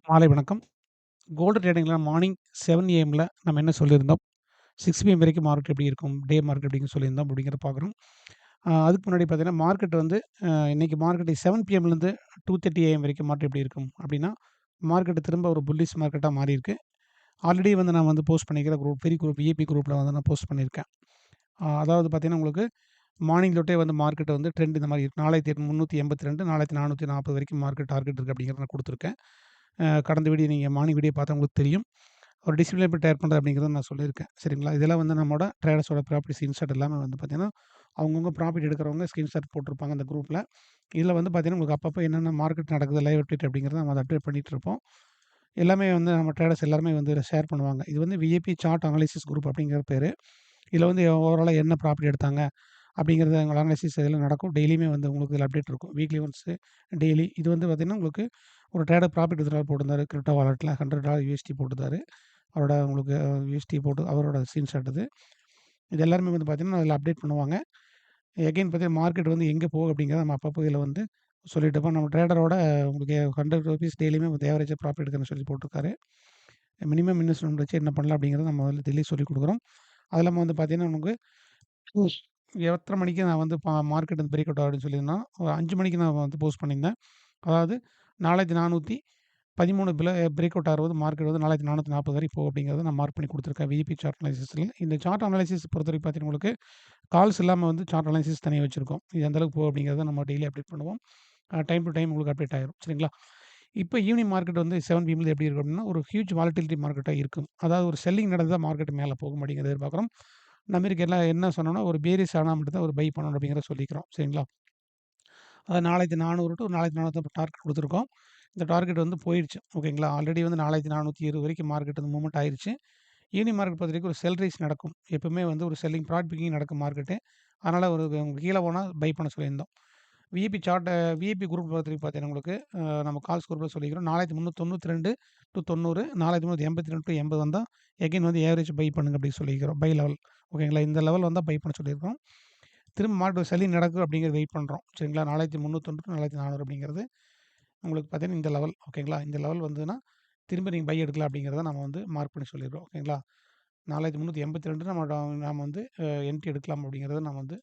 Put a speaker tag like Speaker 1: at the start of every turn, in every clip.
Speaker 1: மாலை வணக்கம். Gold ட்ரேடிங்ல morning 7 ஏஎம்ல நம்ம என்ன சொல்லியிருந்தோம்? 6 பிஎம் வரைக்கும் மார்க்கெட் எப்படி இருக்கும்? டே மார்க்கெட் எப்படின்னு சொல்லியிருந்தோம் அப்படிங்கிறத பார்க்குறோம். அதுக்கு முன்னாடி பார்த்தீங்கன்னா, மார்க்கெட் வந்து இன்னைக்கு மார்க்கெட் 7 பிஎம்லேருந்து 2:30 ஏஎம் வரைக்கும் மார்க்கெட் எப்படி இருக்கும்? அப்படின்னா, மார்க்கெட் திரும்ப ஒரு புல்லிஷ் மார்க்கெட்டா மாறியிருக்கு. ஆல்ரெடி வந்து நான் வந்து போஸ்ட் பண்ணியிருக்கிற குரூப் பெரிய குரூப் விஐபி குரூப்ல வந்து நான் போஸ்ட் பண்ணியிருக்கேன். அதாவது பார்த்தீங்கன்னா, உங்களுக்கு மார்னிங் தொட்டே வந்து மார்க்கெட் வந்து ட்ரெண்ட் இந்த மாரி இருக்கு. 4382, 4440 வரைக்கும் மார்க்கெட் டார்கெட் இருக்கு அப்படிங்கிறத நான் குடுத்துருக்கேன். கடந்த வீடியோ நீங்க மார்னிங் வீடியோ பார்த்தா உங்களுக்கு தெரியும். ஒரு டிசிப்ளின் எப்படி டேர் பண்ணுறது அப்படிங்கிறத நான் சொல்லியிருக்கேன். சரிங்களா? இதெல்லாம் வந்து நம்மோட ட்ரேடர்ஸோட ப்ராப்பர்ட்டி ஸ்கிரீன்ஷாட் எல்லாமே வந்து பார்த்தீங்கன்னா, அவங்கவங்க ப்ராஃபிட் எடுக்கிறவங்க ஸ்கிரீன்ஷாட் போட்டிருப்பாங்க அந்த குரூப்ல. இதில வந்து பார்த்தீங்கன்னா, உங்களுக்கு அப்பப்போ என்னென்ன மார்க்கெட் நடக்குது, லைவ் அப்டேட் அப்படிங்கிறத நம்ம அத அப்டேட் பண்ணிட்டு இருப்போம். எல்லாமே வந்து நம்ம ட்ரேடர்ஸ் எல்லாருமே வந்து இதில ஷேர் பண்ணுவாங்க. இது வந்து விஐபி சார்ட் அனலைசிஸ் குரூப் அப்படிங்கிற பேரு. இதில வந்து ஓவராலா என்ன ப்ராஃபிட் எடுத்தாங்க அப்படிங்கிறது எங்க அனாலிசிஸ் இதில நடக்கும். டெய்லியுமே வந்து உங்களுக்கு இதில அப்டேட் இருக்கும். Weekly once, daily. இது வந்து பார்த்தீங்கன்னா, உங்களுக்கு ஒரு ட்ரேடர் ப்ராஃபிட் வித்ட்ராவல் போட்டிருந்தாரு. கிரிப்டோ வாலெட்ல $100 யூஎஸ்டி போட்டிருந்தாரு. அவரோட உங்களுக்கு யூஎஸ்டி போட்டு அவரோட ஸ்கிரீன்ஷாட் இது. இது எல்லாருமே வந்து பார்த்தீங்கன்னா, அதில அப்டேட் பண்ணுவாங்க. எகைன் பார்த்தீங்கன்னா, மார்க்கெட் வந்து எங்கே போகும் அப்படிங்கிறத நம்ம அப்பப்போ இதில வந்து சொல்லிட்டு இருப்போம். நம்ம ட்ரேடரோட உங்களுக்கு ₹100 டெய்லியுமே வந்து ஆவரேஜா ப்ராஃபிட் எடுக்கணும்னு சொல்லி போட்டிருக்காரு. மினிமம் இன்வெஸ்ட்மென்ட் வச்சு என்ன பண்ணலாம் அப்படிங்கிறத நம்ம வந்து டெய்லி சொல்லிக் குடுக்குறோம். அது இல்லாம வந்து பார்த்தீங்கன்னா, நமக்கு எத்தன மணிக்கு நான் வந்து மார்க்கெட் வந்து பிரேக் அவுட் ஆகுதுன்னு சொல்லியிருந்தேன். ஒரு 5 மணிக்கு நான் வந்து போஸ்ட் பண்ணியிருந்தேன். அதாவது 4413 பிரேக் அவுட் ஆகும்போது மார்க்கெட் வந்து 4440 வரை போகும் அப்படிங்கிறத நான் மார்க் பண்ணி குடுத்துருக்கேன் விஇபி சார்ட் அனாலிசிஸ்ல. இந்த சார்ட் அனாலிசிஸ் பொறுத்தவரைக்கும் பார்த்தீங்கன்னா, உங்களுக்கு கால்ஸ் இல்லாம வந்து சார்ட் அனாலிசிஸ் தனியா வச்சிருக்கோம். இது எந்த அளவுக்கு போகும் அப்படிங்கிறத நம்ம டெய்லி அப்டேட் பண்ணுவோம். டைம் டூ டைம் உங்களுக்கு அப்டேட் ஆயிரும். சரிங்களா? இப்ப ஈவினிங் மார்க்கெட் வந்து 7 பிஎம்ல எப்படி இருக்கும் அப்படின்னா, ஒரு ஹியூஜ் வாலட்டிலிட்டி மார்க்கெட்டா இருக்கும். அதாவது ஒரு செல்லிங் நடந்தா மார்க்கெட் மேல போகும் அப்படிங்கிறத எதிர்பார்க்கிறோம். நம்மளுக்கு எல்லாம் என்ன சொன்னோம்னா, ஒரு பேரிஸ் ஆனா மட்டும் தான் ஒரு பை பண்ணணும் அப்படிங்கிறத சொல்லிக்கிறோம். சரிங்களா? அது 4400 டூ 4400 டார்கெட் குடுத்துருக்கோம். இந்த டார்கெட் வந்து போயிருச்சு. ஓகேங்களா? ஆல்ரெடி வந்து 4420 வரைக்கும் மார்க்கெட் வந்து மூவ்மெண்ட் ஆயிருச்சு. ஈவினிங் மார்க்கெட் பொறுத்தவரைக்கும் ஒரு செல் ரேஸ் நடக்கும். எப்பவுமே வந்து ஒரு செல்லிங் ப்ராட் பிக்கிங் நடக்கும் மார்க்கெட்டு. அதனால ஒரு கீழ போனா பை பண்ண சொல்லியிருந்தோம். விஐபி சார்ட் விஐபி குரூப் பொறுத்தவரைக்கும் பார்த்தீங்கன்னா உங்களுக்கு நம்ம கால்ஸ் குரூப்ல சொல்லிக்கிறோம். 4392 டூ 90, 4382 டூ 80 வந்தா எகைன் வந்து ஆவரேஜ் பை பண்ணுங்க அப்படின்னு சொல்லிக்கிறோம். Buy level. ஓகேங்களா? இந்த லெவல் வந்தா பை பண்ண சொல்லியிருக்கோம். திரும்ப மார்க்கெட் செல்லிங் நடக்கும் அப்படிங்கிறது வெயிட் பண்றோம். சரிங்களா? 4390 4400 அப்படிங்கிறது உங்களுக்கு பார்த்தீங்கன்னா இந்த லெவல். ஓகேங்களா? இந்த லெவல் வந்ததுன்னா, திரும்ப நீங்க பை எடுக்கலாம் அப்படிங்கிறத நம்ம வந்து மார்க் பண்ணி சொல்லிடுறோம். ஓகேங்களா? 4382 நாம வந்து என்ட்ரி எடுக்கலாம் அப்படிங்கிறத நான் வந்து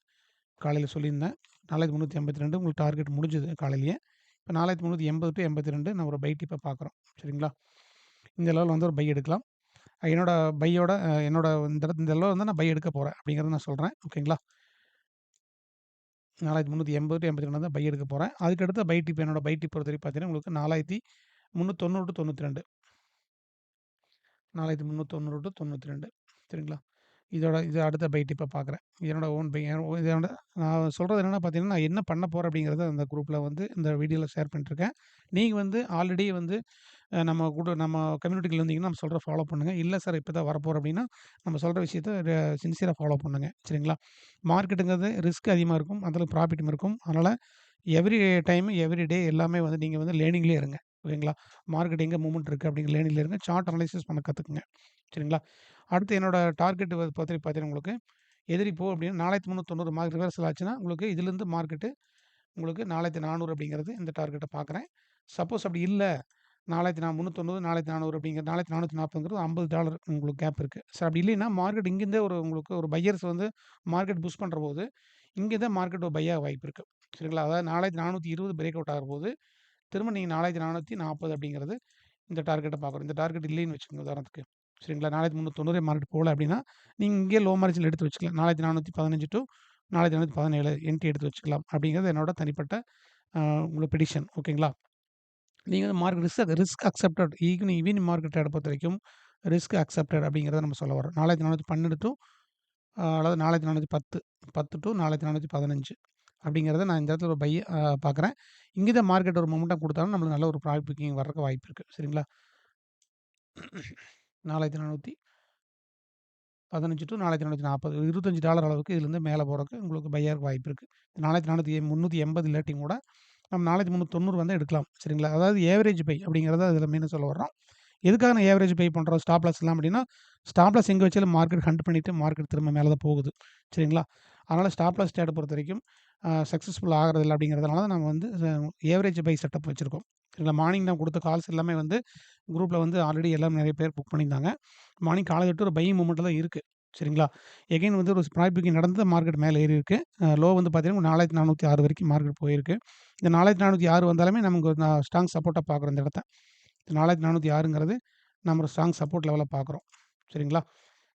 Speaker 1: காலையில சொல்லியிருந்தேன். 4382 உங்களுக்கு டார்கெட் முடிஞ்சது காலையிலேயே. இப்ப 4380 டூ 82 நான் ஒரு பை டிப்ப பார்க்குறோம். சரிங்களா? இந்த லெவல் வந்து ஒரு பை எடுக்கலாம். என்னோட பையோட என்னோட இந்த லெவல் வந்து நான் பை எடுக்க போறேன் அப்படிங்கிறத நான் சொல்றேன். ஓகேங்களா? 4380 டூ 82 தான் பை எடுக்க போறேன். அதுக்கு அடுத்த பை டிப் என்னோட பை டிப் பொறுத்தவரைக்கும் பார்த்தீங்கன்னா, உங்களுக்கு 4390 டூ 92. 4390 டூ 92 சரிங்களா? இது அடுத்த பை டிப்பா பார்க்குறேன். என்னோட ஓன் பை இதோட நான் சொல்றது என்னன்னா பார்த்தீங்கன்னா, நான் என்ன பண்ண போறேன் அப்படிங்கிறத அந்த குரூப்ல வந்து இந்த வீடியோல ஷேர் பண்ணிட்டுருக்கேன். நீங்க வந்து ஆல்ரெடி வந்து நம்ம கம்யூனிட்டில இருந்தீங்கன்னா, நம்ம சொல்றத ஃபாலோ பண்ணுங்க. இல்ல சார் இப்ப தான் வரப்போறேன் அப்படின்னா, நம்ம சொல்ற விஷயத்த சின்சியரா ஃபாலோ பண்ணுங்க. சரிங்களா? மார்க்கெட்டுங்கிறது ரிஸ்க் அதிகமா இருக்கும். அதில ப்ராஃபிட்டும் இருக்கும். அதனால எவ்ரி டைம், எவ்ரி டே எல்லாமே வந்து நீங்க வந்து லேர்னிங்லயே இருங்க. ஓகேங்களா? மார்க்கெட் எங்க மூவ்மெண்ட் இருக்கு அப்படிங்கிற லேர்னிங்ல இருங்க. சார்ட் அனலைசிஸ் பண்ண கத்துக்குங்க. சரிங்களா? அடுத்து என்னோட டார்கெட் பார்த்தீங்கன்னா உங்களுக்கு எதிரி போ அப்படின்னா 4390 மார்க் ரிவர்சல் ஆச்சுன்னா, உங்களுக்கு இதிலிருந்து மார்க்கெட்டு உங்களுக்கு 4400 அப்படிங்கிறது இந்த டார்கெட்ட பார்க்குறேன். சப்போஸ் அப்படி இல்ல 4390, 4400 அப்படிங்கிற 4440ங்கிறது $50 உங்களுக்கு கேப் இருக்கு. சார் அப்படி இல்லைன்னா மார்க்கெட் இங்கிருந்தே உங்களுக்கு ஒரு பையர்ஸ் வந்து மார்க்கெட் புஷ் பண்றபோது, இங்க தான் மார்க்கெட் ஒரு பை ஆக வாய்ப்பு இருக்கு. சரிங்களா? அதாவது 4420 பிரேக் அவுட் ஆகும்போது, திரும்ப நீங்க 4440 அப்படிங்கிறது இந்த டார்கெட்ட பார்க்குறோம். இந்த டார்கெட் இல்லைன்னு வச்சுக்கோங்க உதாரணத்துக்கு. சரிங்களா? 4390 மார்க்கெட் போல அப்படின்னா, நீங்க இங்கேயே லோ மார்ஜின்ல எடுத்து வச்சுக்கலாம். 4415 டூ 4417 என்ட்ரி எடுத்து வச்சுக்கலாம். அப்படிங்கிறது என்னோட தனிப்பட்ட உங்களோட பிரெடிக்ஷன். ஓகேங்களா? நீங்க வந்து market risk accepted evening market trade பொறுத்தவரைக்கும் ரிஸ்க் அக்செப்டட் அப்படிங்கிறத நம்ம சொல்ல வரோம். 4412 டூ அதாவது 4410 10 டூ 4415 அப்படிங்கிறத நான் இந்த இடத்துல ஒரு பை பார்க்குறேன். இங்க தான் மார்க்கெட் ஒரு மொமெண்டம் குடுத்தாலும் நம்மளுக்கு நல்ல ஒரு ப்ராஃபிட் புக்கிங் வர்றதுக்கு வாய்ப்பு இருக்கு. சரிங்களா? 4415 டூ 4440 $25 அளவுக்கு இதிலிருந்து மேல போறதுக்கு உங்களுக்கு பை ஆகறக்கு வாய்ப்பு இருக்கு. 4380 இல்லாட்டியும் கூட நம்ம 4390 வந்து எடுக்கலாம். சரிங்களா? அதாவது ஏவரேஜ் பை அப்படிங்கிறத இதில மெயினா சொல்ல வர்றோம். எதுக்காக நான் ஏவரேஜ் பை பண்றோம்? ஸ்டாப் லாஸ் இல்லாம அப்படின்னா, ஸ்டாப் லாஸ் எங்க வச்சாலும் மார்க்கெட் ஹண்ட் பண்ணிட்டு மார்க்கெட் திரும்ப மேல தான் போகுது. சரிங்களா? அதனால ஸ்டாப் லாஸ் ட்ரேட பொறுத்தவரைக்கும் சக்சஸ்ஃபுல் ஆகுறதில்ல அப்படிங்கிறதுனால தான் நம்ம வந்து ஏவரேஜ் பை செட்டப் வச்சிருக்கோம். சரிங்களா? மார்னிங் நான் குடுத்த கால்ஸ் எல்லாமே வந்து குரூப்ல வந்து ஆல்ரெடி எல்லாம் நெறைய பேர் புக் பண்ணியிருந்தாங்க. மார்னிங் காலைல தொட்டு ஒரு பையிங் மூவ்மெண்ட்ல தான் இருக்கு. சரிங்களா? எகைன் வந்து ஒரு ப்ராஃபிட் புக்கிங் நடந்து மார்க்கெட் மேல ஏறியிருக்கு. லோ வந்து பார்த்தீங்கன்னா 4406 வரைக்கும் மார்க்கெட் போயிருக்கு. இந்த 4406 வந்தாலுமே நமக்கு ஒரு ஸ்ட்ராங் சப்போர்ட்டா பார்க்குறோம் இந்த இடத்த. 4406ங்கிறது நம்ம ஒரு ஸ்ட்ராங் சப்போர்ட் லெவலா பார்க்குறோம். சரிங்களா?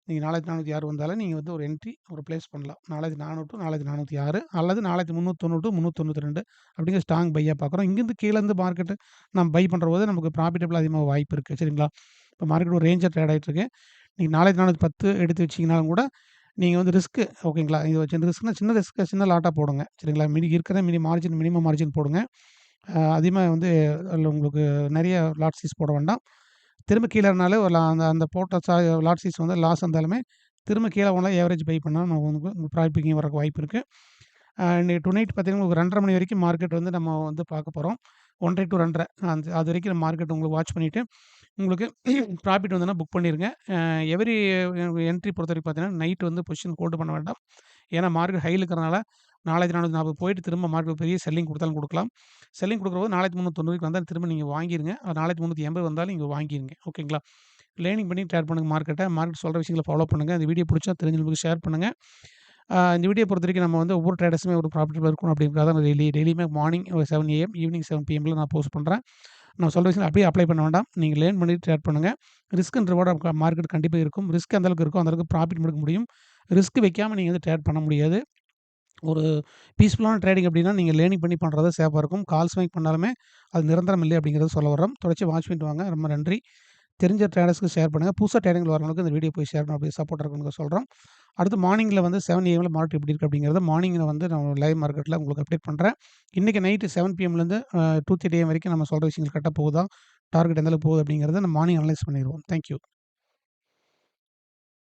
Speaker 1: நீங்க 4406 வந்தாலும் நீங்க வந்து ஒரு என்ட்ரி ஒரு பிளேஸ் பண்ணலாம். 4400 டூ 4406 அல்லது 4390 டூ 392 அப்படிங்கிற ஸ்ட்ராங் பையா பார்க்குறோம். இங்கேருந்து கீழ இருந்து மார்க்கெட் நம்ம பை பண்றபோது நமக்கு ப்ராஃபிட்டபிள் அதிகமாக வாய்ப்பு இருக்கு. சரிங்களா? இப்போ மார்க்கெட் ஒரு ரேஞ்சா ட்ரேட் ஆயிட்டு இருக்கு. நீங்க 4410 எடுத்து வச்சீங்கனாலும் கூட, நீங்க வந்து ரிஸ்க் ஓகேங்களா? இது சின்ன ரிஸ்க்னா சின்ன ரிஸ்க் சின்ன லாட்டா போடுங்க. சரிங்களா? இருக்கிற மினிமம் மார்ஜின் போடுங்க. அதிகமா வந்து அதில உங்களுக்கு நெறைய லாட் சைஸ் போட வேண்டாம். திரும்ப கீழ இருந்தாலே ஒரு அந்த அந்த போட்ட லாட் சைஸ் வந்து லாஸ் வந்தாலுமே, திரும்ப கீழ போனா ஆவரேஜ் பை பண்ணா நமக்கு வந்து ப்ராஃபிட் புக்கிங் வரக்கு வாய்ப்பு இருக்கு. இன்னைக்கு டு நைட் பார்த்தீங்கன்னா, ஒரு 2:30 மணி வரைக்கும் மார்க்கெட் வந்து நம்ம வந்து பார்க்க போறோம். 1:30 டூ 2:30 அது வரைக்கும் மார்க்கெட் உங்களுக்கு வாட்ச் பண்ணிட்டு, உங்களுக்கு ப்ராஃபிட் வந்ததுனா புக் பண்ணிருங்க. எவரி என்ட்ரி பொறுத்தவரைக்கும் பார்த்தீங்கன்னா, நைட் வந்து பொசிஷன் ஹோல்டு பண்ண வேண்டாம். ஏன்னா மார்க்கெட் ஹைல இருக்கிறனால 4440 போயிட்டு திரும்ப மார்க்கெட் பெரிய செல்லிங் குடுத்தாலும் குடுக்கலாம். செல்லிங் குடுக்கும்போது 4390க்கு வந்தா திரும்ப நீங்க வாங்கிருங்க. 4380 வந்தாலும் நீங்க வாங்கிருங்க. ஓகேங்களா? லேர்னிங் பண்ணி ட்ரேட் பண்ணுங்க மார்க்கெட்ட. மார்க்கெட் சொல்ற விஷயங்கள ஃபாலோ பண்ணுங்க. இந்த வீடியோ புடிச்சா தெரிஞ்சவங்களுக்கு ஷேர் பண்ணுங்க. இந்த வீடியோ பொறுத்தவரைக்கும் நம்ம வந்து ஒவ்வொரு ட்ரேடர்ஸுமே ஒரு ப்ராஃபிட்டபிளா இருக்கணும் அப்படிங்கிறதுக்காக தான் டெய்லியுமே மார்னிங் ஒரு 7 ஏஎம், ஈவினிங் 7 பிஎம்ல நான் போஸ்ட் பண்றேன். நான் சொல்ற விஷயம் அப்படியே அப்ளை பண்ண வேண்டாம். நீங்க லேர்ன் பண்ணி ட்ரேட் பண்ணுங்க. ரிஸ்க் அண்ட் ரிவார்ட் மார்க்கெட் கண்டிப்பா இருக்கும். ரிஸ்க் எந்த அளவுக்கு இருக்கோ, அந்த அளவுக்கு ப்ராஃபிட் எடுக்க முடியும். ரிஸ்க் வைக்காம நீங்க வந்து ட்ரேட் பண்ண முடியாது. ஒரு பீஸ்ஃபுல்லான ட்ரேடிங் அப்படின்னா, நீங்க லேர்னிங் பண்ணி பண்றது சேஃபா இருக்கும். கால்ஸ் வாங்கி பண்ணாலுமே அது நிரந்தரம் இல்லை அப்படிங்கிறத சொல்ல வர்றோம். தொடர்ச்சியா வாட்ச் பண்ணிட்டு வாங்க. ரொம்ப நன்றி. தெரிஞ்ச ட்ரேடர்ஸ்க்கு ஷேர் பண்ணுங்க. புதுசா ட்ரேடிங்ல வரவங்களுக்கு இந்த வீடியோ போய் ஷேர் பண்ணி அப்படியே சப்போர்ட்டா இருக்கும்னு சொல்றோம். அடுத்து மார்னிங்ல வந்து 7 ஏஎம்ல மார்க்கெட் எப்படி இருக்கு அப்படிங்கிறத மார்னிங்ல வந்து நான் லைவ் மார்க்கெட்ல உங்களுக்கு அப்டேட் பண்றேன். இன்னைக்கு நைட் 7 பிஎம்லேருந்து 2:30 ஏஎம் வரைக்கும் நம்ம சொல்ற விஷயங்கள் கரெக்ட்டா போகுதா? டார்கெட் எந்த அளவுக்கு போகுது அப்படிங்கிறத நம்ம மார்னிங் அனலைஸ் பண்ணிருவோம். Thank you.